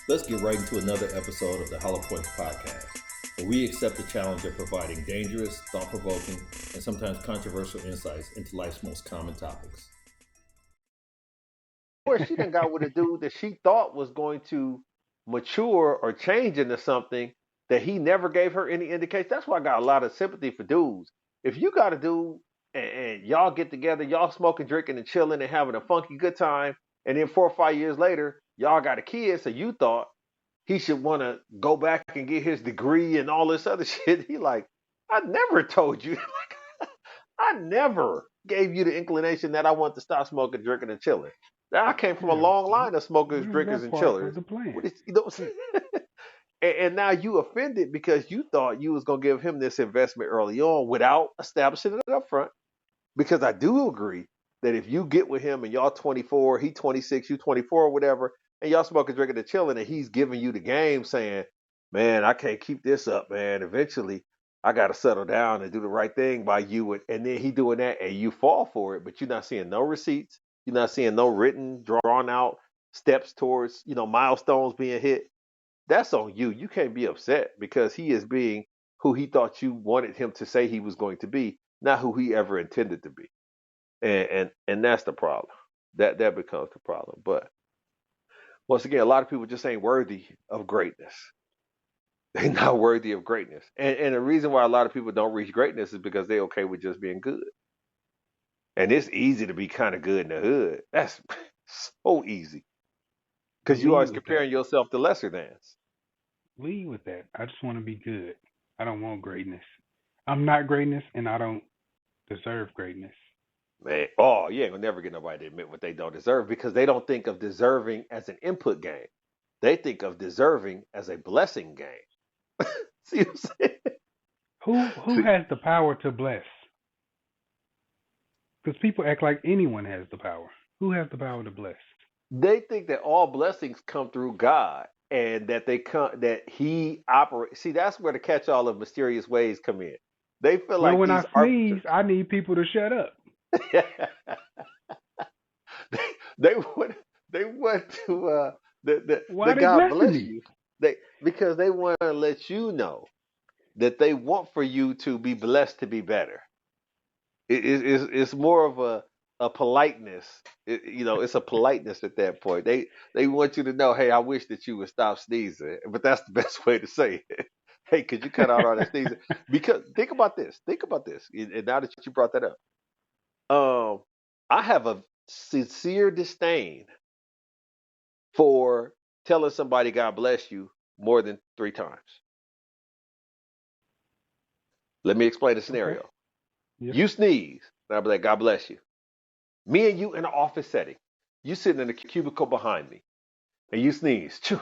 Let's get right into another episode of the Hollow Points podcast, where we accept the challenge of providing dangerous, thought-provoking, and sometimes controversial insights into life's most common topics. Where she done got with a dude that she thought was going to mature or change into something that he never gave her any indication. That's why I got a lot of sympathy for dudes. If you got a dude and y'all get together, y'all smoking, drinking, and chilling and having a funky good time, and then 4 or 5 years later, y'all got a kid, so you thought he should want to go back and get his degree and all this other shit. He like, I never told you. I never gave you the inclination that I want to stop smoking, drinking, and chilling. Now, I came from a Yeah, long line of smokers, what is drinkers, that and part of chillers. the plan? And now you offended because you thought you was gonna give him this investment early on without establishing it up front. Because I do agree that if you get with him and y'all 24, he 26, you 24 or whatever, and y'all smoking, drinking, and chilling, and he's giving you the game saying, man, I can't keep this up, man. Eventually, I got to settle down and do the right thing by you. And then he doing that and you fall for it, but you're not seeing no receipts. You're not seeing no written, drawn out steps towards, milestones being hit. That's on you. You can't be upset because he is being who he thought you wanted him to say he was going to be, not who he ever intended to be. And that's the problem. That becomes the problem. But once again, a lot of people just ain't worthy of greatness. They're not worthy of greatness. And the reason why a lot of people don't reach greatness is because they're okay with just being good. And it's easy to be kind of good in the hood. That's so easy. Because you Lead always with that. comparing yourself to lesser thans. Lead with that. I just want to be good. I don't want greatness. I'm not greatness, and I don't deserve greatness. Man, oh, you ain't gonna never get nobody to admit what they don't deserve because they don't think of deserving as an input game. They think of deserving as a blessing game. See what I'm saying? Who See, has the power to bless? Because people act like anyone has the power. Who has the power to bless? they think that all blessings come through God and that they come that He operates. See, that's where the catch-all of mysterious ways come in. They feel Well, like when these I arbiter. sneeze, I need people to shut up. they, they want they want to the Why they God blessing bless me? you. They because they want to let you know that they want for you to be blessed to be better. It's more of a politeness. It's a politeness at that point. They want you to know, hey, I wish that you would stop sneezing, but that's the best way to say it. Hey, could you cut out all that sneezing? Because think about this. Think about this. And now that you brought that up, um, I have a sincere disdain for telling somebody God bless you more than 3 times. Let me explain the Okay. scenario. Yes. You sneeze, and I'll be like, God bless you. Me and you in an office setting. You sitting in the cubicle behind me, and you sneeze. Choo.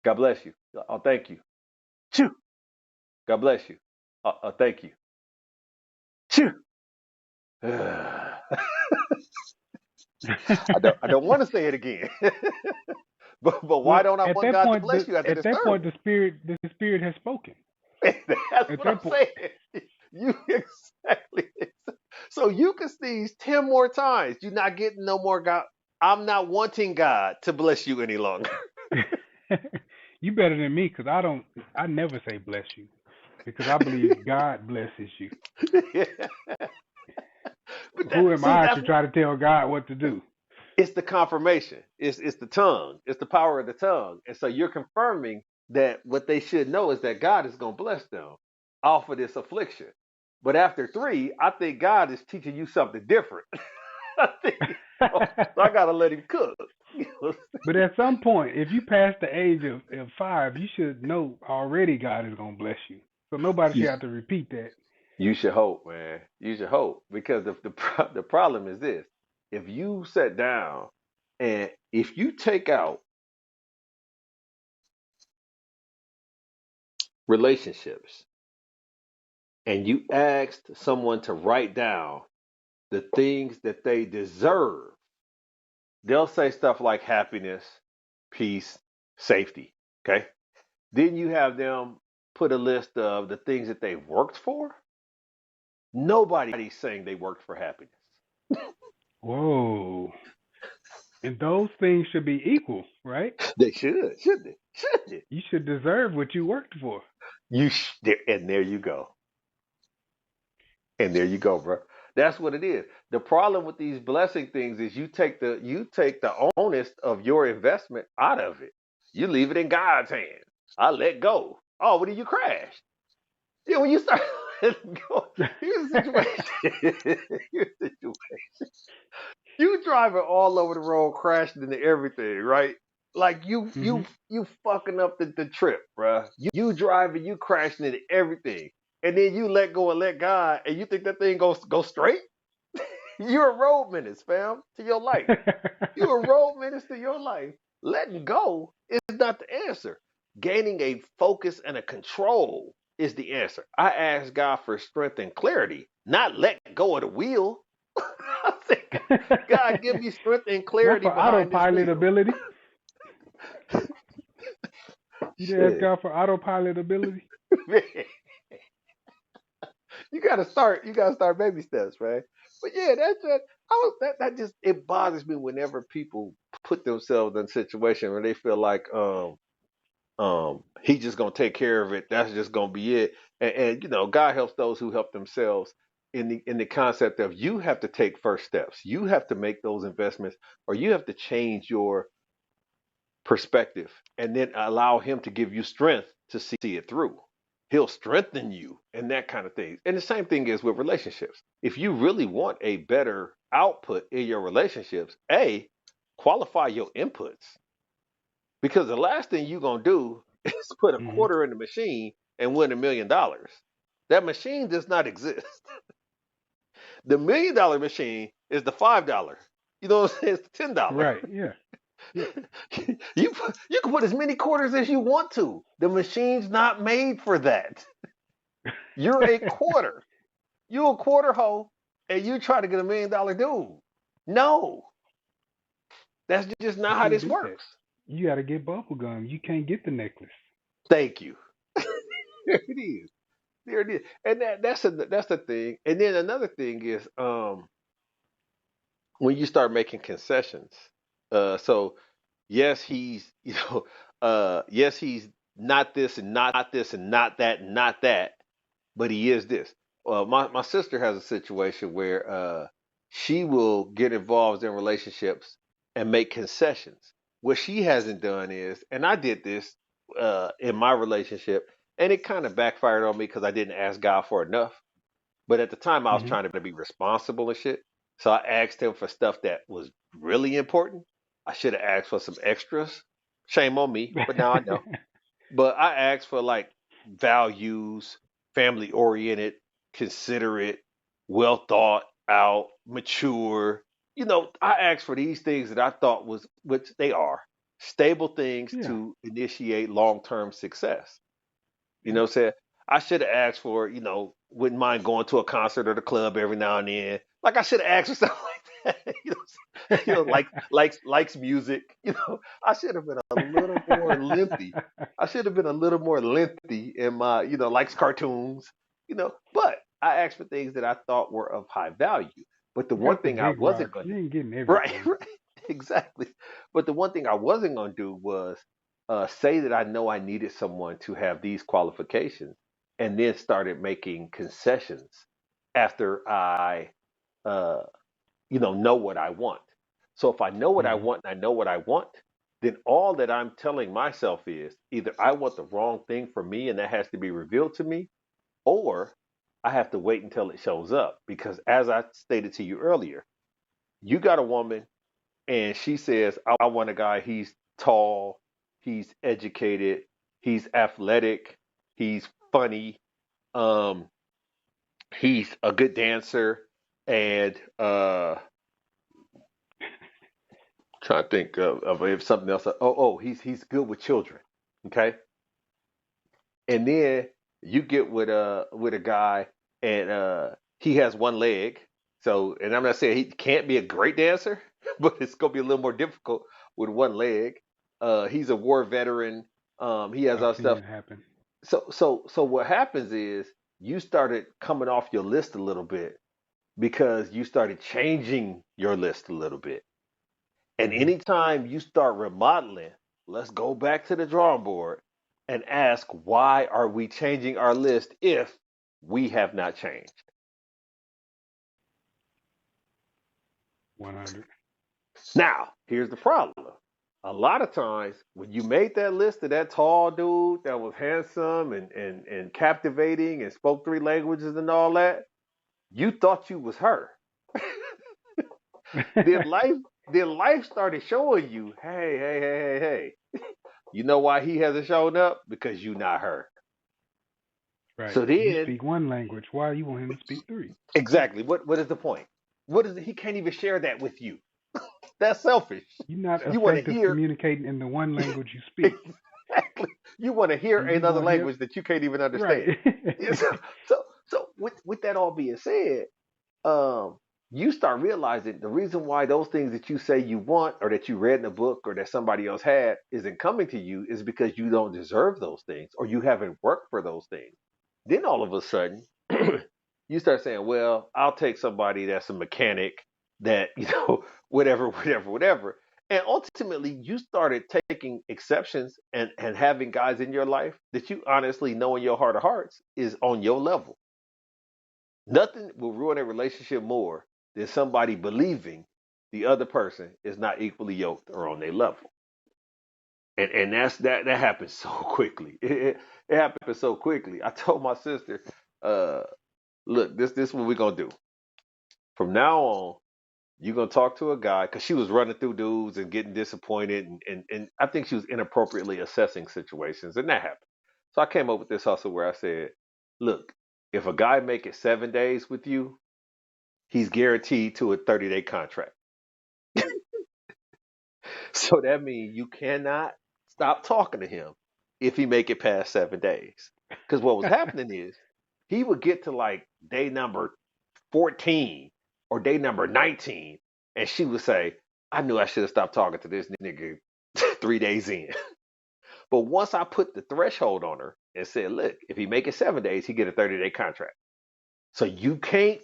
God bless you. Oh, thank you. Choo. God bless you. Thank you. Choo. I don't want to say it again. but why Well, don't I at want that God to point, bless you after at this that third point, one? the spirit has spoken. That's At what I'm that point, saying. You exactly. So you can sneeze 10 more times. You're not getting no more God. I'm not wanting God to bless you any longer. you better than me because I don't. I never say bless you because I believe God blesses you. But Who am see, I to try to tell God what to do? it's the confirmation. It's the tongue. It's the power of the tongue. And so you're confirming that what they should know is that God is going to bless them off of this affliction. But after three, I think God is teaching you something different. I think, so I got to let him cook. But at some point, if you pass the age of 5, you should know already God is gonna bless you. So nobody should you, have to repeat that. you should hope, man. You should hope because the problem is this: if you sit down and if you take out relationships and you asked someone to write down the things that they deserve, they'll say stuff like happiness, peace, safety. Okay. Then you have them put a list of the things that they worked for. Nobody's saying they worked for happiness. Whoa. And those things should be equal, right? They should, shouldn't they? Shouldn't they? You should deserve what you worked for. And there you go. And there you go, bro. That's what it is. The problem with these blessing things is you take the onus of your investment out of it. You leave it in God's hands. I let go. Oh, what did you crash? Yeah, when you start letting go, here's the situation. Here's the situation. You driving all over the road, crashing into everything, right? Like you Hmm. you you fucking up the trip, bruh. You driving, you crashing into everything, and then you let go and let God, and you think that thing goes go straight? You're a road menace, fam, to your life. You're a road menace to your life. Letting go is not the answer. Gaining a focus and a control is the answer. I ask God for strength and clarity, not let go of the wheel. I said, God, give me strength and Not clarity for behind this autopilot wheel. ability. You didn't ask Shit. God for autopilot ability. Man, you gotta start baby steps, right? But yeah, that's just that just it bothers me whenever people put themselves in a situation where they feel like he's just gonna take care of it. That's just gonna be it. And God helps those who help themselves in the concept of you have to take first steps. You have to make those investments, or you have to change your perspective, and then allow him to give you strength to see it through. He'll strengthen you and that kind of thing. And the same thing is with relationships. If you really want a better output in your relationships, qualify your inputs. Because the last thing you're going to do is put a Hmm. quarter in the machine and win $1 million. That machine does not exist. The $1 million machine is the $5. You know what I'm saying? It's the $10. Right. Yeah. Yeah. You can put as many quarters as you want to. The machine's not made for that. You're a quarter. You're a quarter hoe, and you try to get $1 million dude. No, that's just You not how can't this do that. works. You got to get bubble gum. You can't get the necklace. Thank you. There it is. There it is. And that's the thing. And then another thing is when you start making concessions. So yes, he's yes, he's not this and not this and not that and not that, but he is this. My sister has a situation where she will get involved in relationships and make concessions. What she hasn't done is, and I did this in my relationship, and it kind of backfired on me because I didn't ask God for enough. But at the time, I was Hmm. trying to be responsible and shit. So I asked him for stuff that was really important. I should have asked for some extras. Shame on me, but now I know. But I asked for like values, family oriented, considerate, well thought out, mature. I asked for these things that I thought was, which they are, stable things Yeah. to initiate long term success. You know Yeah. what I'm saying? I should have asked for, wouldn't mind going to a concert or the club every now and then. Like I should have asked for something like that. Likes music. I should have been a little more lengthy. I should have been a little more lengthy in my, likes cartoons. But I asked for things that I thought were of high value. But the You one got the thing I big wasn't rocks. gonna You ain't getting right, everything. right, exactly. But the one thing I wasn't gonna do was say that I know I needed someone to have these qualifications, and then started making concessions after I, uh, know what I want. So if I know what I Hmm. want and I know what I want, then all that I'm telling myself is either I want the wrong thing for me and that has to be revealed to me, or I have to wait until it shows up. Because as I stated to you earlier, you got a woman and she says, I want a guy, he's tall, he's educated, he's athletic, he's funny, um, he's a good dancer, and trying to think of if something else. He's good with children. Okay, and then you get with a guy and he has one leg. So, and I'm not saying he can't be a great dancer, but it's gonna be a little more difficult with one leg. He's a war veteran. He has I've other seen stuff. it happen. So what happens is you started coming off your list a little bit because you started changing your list a little bit. And Hmm. anytime you start remodeling, let's go back to the drawing board and ask, why are we changing our list if we have not changed? 100. Now, here's the problem. A lot of times when you made that list of that tall dude that was handsome and captivating and spoke three languages and all that, you thought you was her. Then life then life started showing you, hey. You know why he hasn't shown up? Because you not her. Right. So You then, speak one language. Why you want him to speak three? exactly, what is the point? What is it? He can't even share that with you. That's selfish. You're not You want to effective hear communicating in the one language you speak. exactly. You want to hear Do you another want him? language that you can't even Right. understand. Yeah, so with that all being said, um, you start realizing the reason why those things that you say you want or that you read in a book or that somebody else had isn't coming to you is because you don't deserve those things or you haven't worked for those things. Then all of a sudden, you start saying, well, I'll take somebody that's a mechanic that, whatever. And ultimately, you started taking exceptions and having guys in your life that you honestly know in your heart of hearts is on your level. Nothing will ruin a relationship more than somebody believing the other person is not equally yoked or on their level. And that happens so quickly. It happens so quickly. I told my sister, uh, look, this is what we're gonna do. From now on, you're gonna talk to a guy because she was running through dudes and getting disappointed and I think she was inappropriately assessing situations and that happened. So I came up with this hustle where I said, look, if a guy make it 7 days with you, he's guaranteed to a 30-day contract. So that means you cannot stop talking to him if he make it past 7 days. Because what was happening is he would get to like day number 14 or day number 19, and she would say, I knew I should have stopped talking to this nigga 3 days in. But once I put the threshold on her and said, look, if he make it 7 days, he get a 30-day contract. So you can't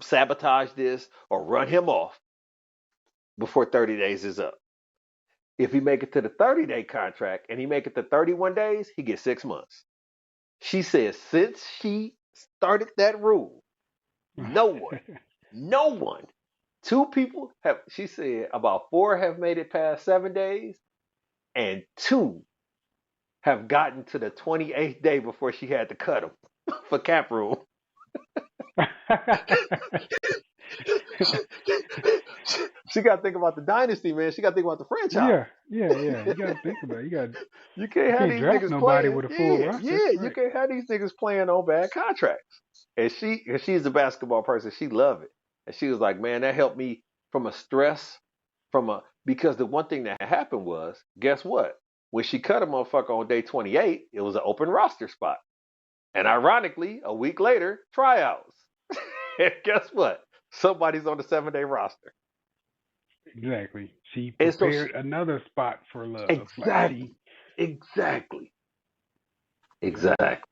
sabotage this or run him off before 30 days is up. If he make it to the 30-day contract and he make it to 31 days, he gets 6 months. She says since she started that rule, no one, no one, two people have, she said about four have made it past 7 days and two have gotten to the 28th day before she had to cut them for cap rule. She got to think about the dynasty, man. She got to think about the franchise. yeah. You gotta think about it. You can't You have can't these draft niggas nobody playing. with a full Yeah, roster. yeah. You Right. can't have these niggas playing on bad contracts. And she's a basketball person. She loved it. And she was like, man, that helped me from a stress, because the one thing that happened was, guess what? When she cut a motherfucker on day 28, it was an open roster spot. And ironically, a week later, tryouts. And guess what? Somebody's on the 7-day roster. Exactly. She And so prepared another spot for love. Like exactly, she exactly, exactly.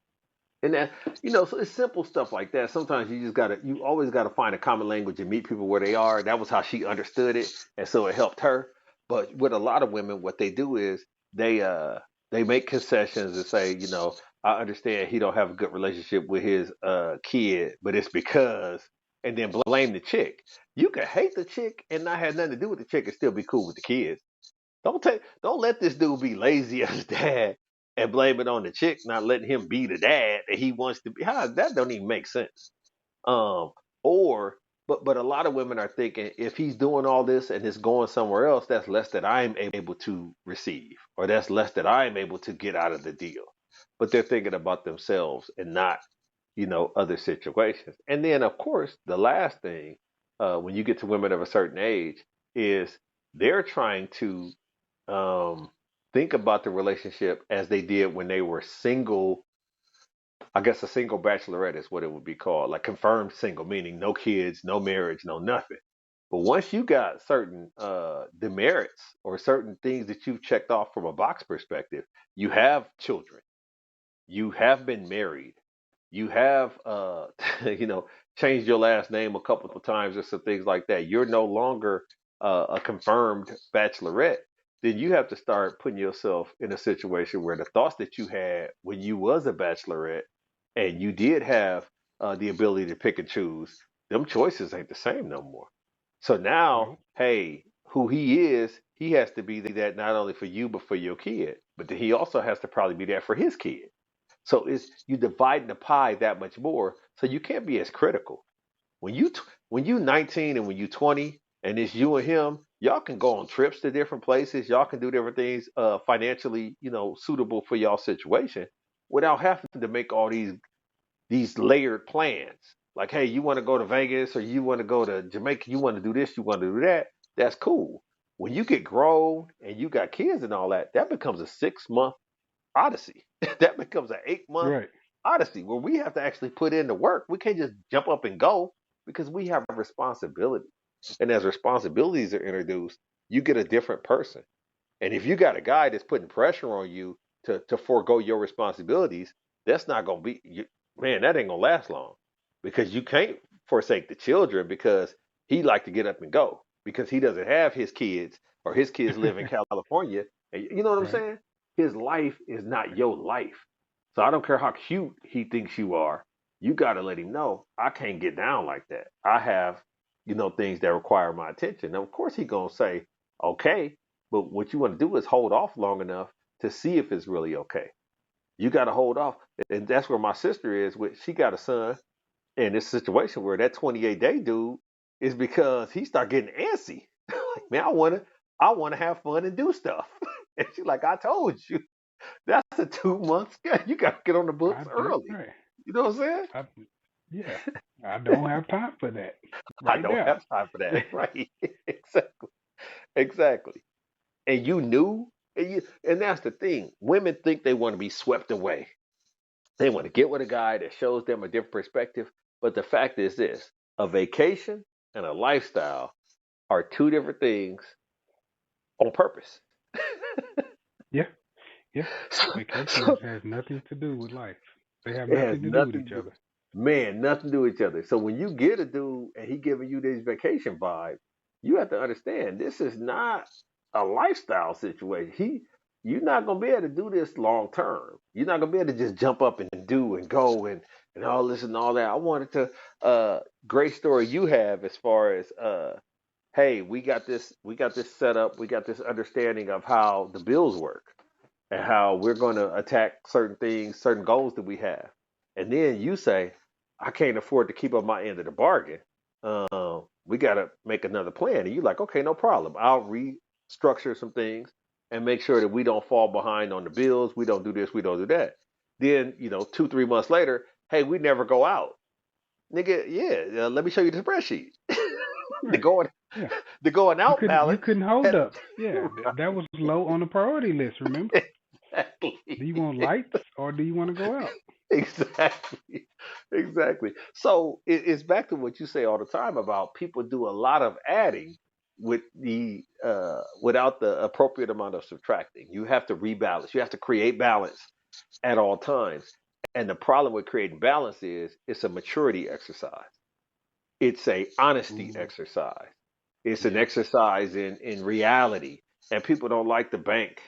And that, so it's simple stuff like that. Sometimes you always gotta find a common language and meet people where they are. That was how she understood it, and so it helped her. But with a lot of women, what they do is they make concessions and say, I understand he don't have a good relationship with his kid, but it's because, and then blame the chick. You can hate the chick and not have nothing to do with the chick and still be cool with the kids. Don't let this dude be lazy as dad and blame it on the chick not letting him be the dad that he wants to be. How that don't even make sense. Um, or but a lot of women are thinking if he's doing all this and it's going somewhere else, that's less that I'm able to receive, or that's less that I'm able to get out of the deal. But they're thinking about themselves and not, other situations. And then of course the last thing, when you get to women of a certain age, is they're trying to um, think about the relationship as they did when they were single. I guess a single bachelorette is what it would be called, like confirmed single, meaning no kids, no marriage, no nothing. But once you got certain demerits or certain things that you've checked off from a box perspective, you have children, you have been married, you have you know changed your last name a couple of times or some things like that. You're no longer a confirmed bachelorette, then you have to start putting yourself in a situation where the thoughts that you had when you was a bachelorette and you did have the ability to pick and choose, them choices ain't the same no more. So now, Nope. hey, who he is, he has to be that not only for you but for your kid, but then he also has to probably be that for his kid. So it's you dividing the pie that much more, so you can't be as critical. When you 19 and when you 20 and it's you and him, y'all can go on trips to different places. Y'all can do different things financially, suitable for y'all situation without having to make all these layered plans. Like, hey, you want to go to Vegas or you want to go to Jamaica, you want to do this, you want to do that. That's cool. When you get grown and you got kids and all that, that becomes a 6 month odyssey. That becomes an 8 month Right. odyssey where we have to actually put in the work. We can't just jump up and go because we have responsibility. And as responsibilities are introduced, you get a different person. And if you got a guy that's putting pressure on you to forego your responsibilities, that's not going to be, man, that ain't going to last long because you can't forsake the children because he like to get up and go because he doesn't have his kids or his kids live in California. And you know what I'm Right. saying? His life is not your life. So I don't care how cute he thinks you are. You got to let him know I can't get down like that. I have, things that require my attention. Now, of course, he going to say, okay, but what you want to do is hold off long enough to see if it's really okay. You got to hold off. And that's where my sister is with she got a son in this situation where that 28-day dude is because he start getting antsy. Like, man, I want to have fun and do stuff. And she's like, I told you, that's a 2 month schedule. You got to get on the books That's early. right. You know what I'm saying? I, yeah. I don't have time for that I right don't now. have time for that. Right. Exactly. Exactly. And you knew, and that's the thing. Women think they want to be swept away. They want to get with a guy that shows them a different perspective. But the fact is this: a vacation and a lifestyle are two different things on purpose. Yeah. Yeah. so, Vacations so has nothing to do with life. They have it has nothing to do with nothing each to do, other. man, nothing to do with each other. So when you get a dude and he giving you these vacation vibes, you have to understand this is not a lifestyle situation. You're not gonna be able to do this long term. You're not gonna be able to just jump up and do and go and all this and all that. I wanted to great story you have as far as hey, we got this set up, we got this understanding of how the bills work and how we're going to attack certain things, certain goals that we have. And then you say, I can't afford to keep up my end of the bargain. We got to make another plan. And you're like, okay, no problem. I'll restructure some things and make sure that we don't fall behind on the bills. We don't do this. We don't do that. Then, 2, 3 months later, hey, we never go out. Nigga, yeah, let me show you the spreadsheet. the Right. going Yeah. the going out You balance couldn't hold had up. Yeah. That was low on the priority list, remember? Do you exactly. want lights or do you want to go out? Exactly. Exactly. So it's back to what you say all the time about people do a lot of adding with the without the appropriate amount of subtracting. You have to rebalance. You have to create balance at all times. And the problem with creating balance is it's a maturity exercise. It's a honesty Ooh. exercise. It's an Yes. exercise in reality. And people don't like the bank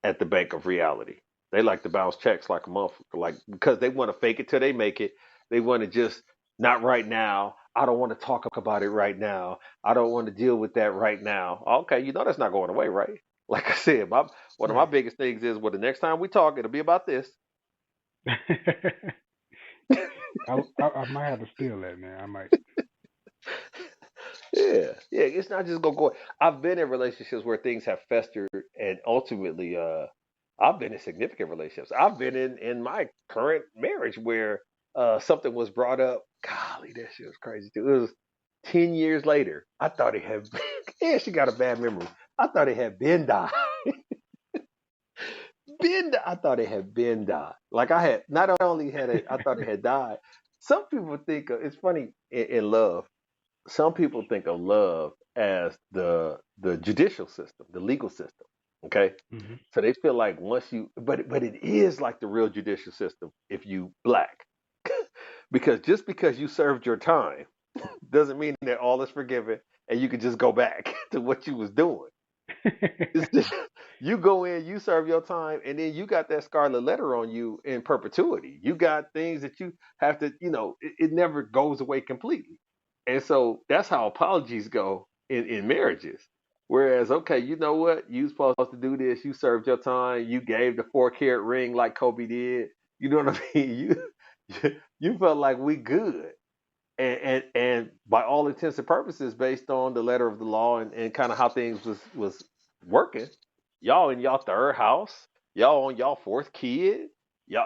at the bank of reality. They like to bounce checks like a motherfucker, like because they want to fake it till they make it. They want to just not right now. I don't want to talk about it right now. I don't want to deal with that right now. Okay, that's not going away, right? Like I said, one of my Right. biggest things is, well, the next time we talk, it'll be about this. I might have to steal that, man. I might. Yeah, yeah. It's not just gonna go. I've been in relationships where things have festered, and ultimately, I've been in significant relationships. I've been in my current marriage where something was brought up. Golly, that shit was crazy too. It was 10 years later. I thought it had. Yeah, she got a bad memory. I thought it had been died. I thought it had been died. Like I had not only had it, I thought it had died. Some people think it's funny in love. Some people think of love as the judicial system, the legal system. Okay, Hmm. so they feel like once you, but it is like the real judicial system if you black, because just because you served your time doesn't mean that all is forgiven and you could just go back to what you was doing. It's just, you go in, you serve your time, and then you got that scarlet letter on you in perpetuity. You got things that you have to, it never goes away completely. And so that's how apologies go in marriages. Whereas, okay, you know what? You supposed to do this. You served your time. You gave the 4-carat ring like Kobe did. You know what I mean? You felt like we good. And by all intents and purposes, based on the letter of the law and kind of how things was working, y'all in y'all third house, y'all on y'all fourth kid,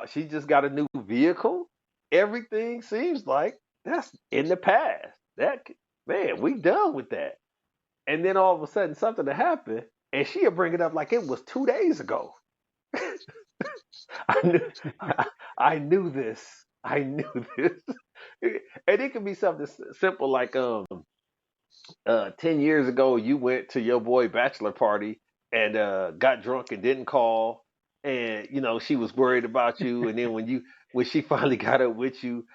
she just got a new vehicle. Everything seems like that's in the past. That man, we done with that. And then all of a sudden something to happen, and she'll bring it up like it was 2 days ago. I knew, I knew this. I knew this. And it could be something simple like 10 years ago you went to your boy bachelor party and got drunk and didn't call, and she was worried about you, and then when she finally got up with you,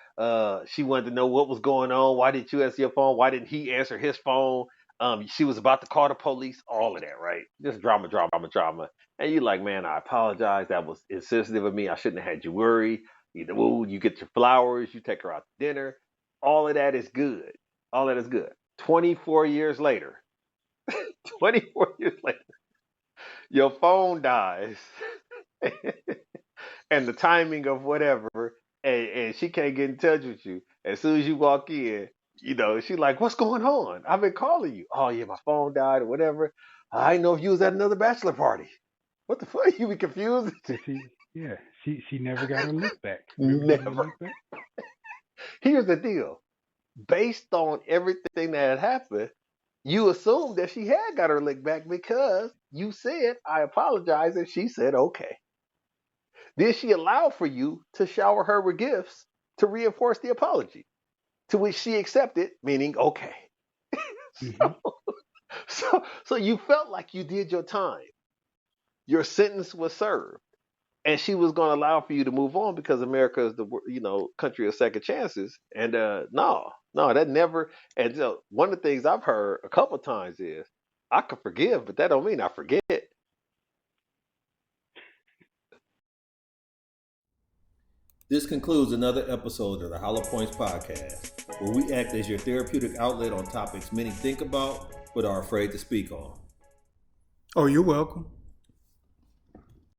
she wanted to know what was going on. Why didn't you answer your phone? Why didn't he answer his phone? She was about to call the police, all of that, right? Just drama. And you're like, man, I apologize. That was insensitive of me. I shouldn't have had you worry. You get your flowers, you take her out to dinner. All of that is good. 24 years later, 24 years later, your phone dies. And the timing of whatever, and she can't get in touch with you. As soon as you walk in, she's like, what's going on? I've been calling you. Oh, yeah, my phone died or whatever. I didn't know if you was at another bachelor party. What the fuck? You be confused? She never got her look back. Never. Here's the deal. Based on everything that had happened, you assumed that she had got her lick back because you said, I apologize, and she said, okay. Then she allowed for you to shower her with gifts to reinforce the apology, to which she accepted, meaning okay. So you felt like you did your time. Your sentence was served. And she was going to allow for you to move on because America is the country of second chances. And no, that never. And one of the things I've heard a couple of times is I can forgive, but that don't mean I forget. This concludes another episode of the Hollow Points Podcast, where we act as your therapeutic outlet on topics many think about but are afraid to speak on. Oh, you're welcome.